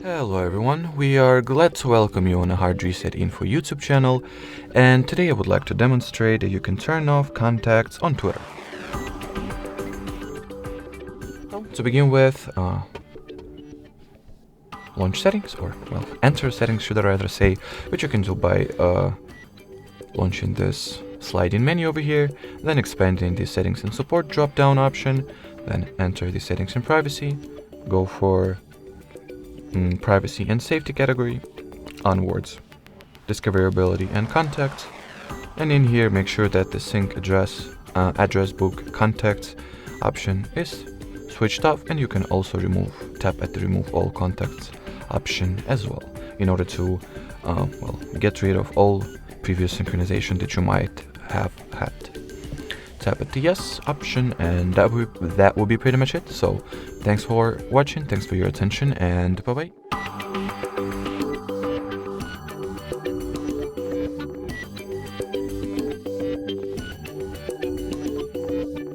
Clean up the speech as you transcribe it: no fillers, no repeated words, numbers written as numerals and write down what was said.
Hello everyone, we are glad to welcome you on a HardReset.Info YouTube channel, and today I would like to demonstrate that you can turn off contacts on Twitter. To begin with, launch settings, or enter settings should I rather say, which you can do by launching this sliding menu over here, then expanding the settings and support drop down option, then enter the settings and privacy, go for privacy and safety category, onwards, discoverability and contacts, and in here make sure that the sync address book contacts option is switched off, and you can also tap at the remove all contacts option as well in order to get rid of all previous synchronization that you might have had. Tap at the yes option, and that will be pretty much it. So thanks for watching, thanks for your attention, and bye bye.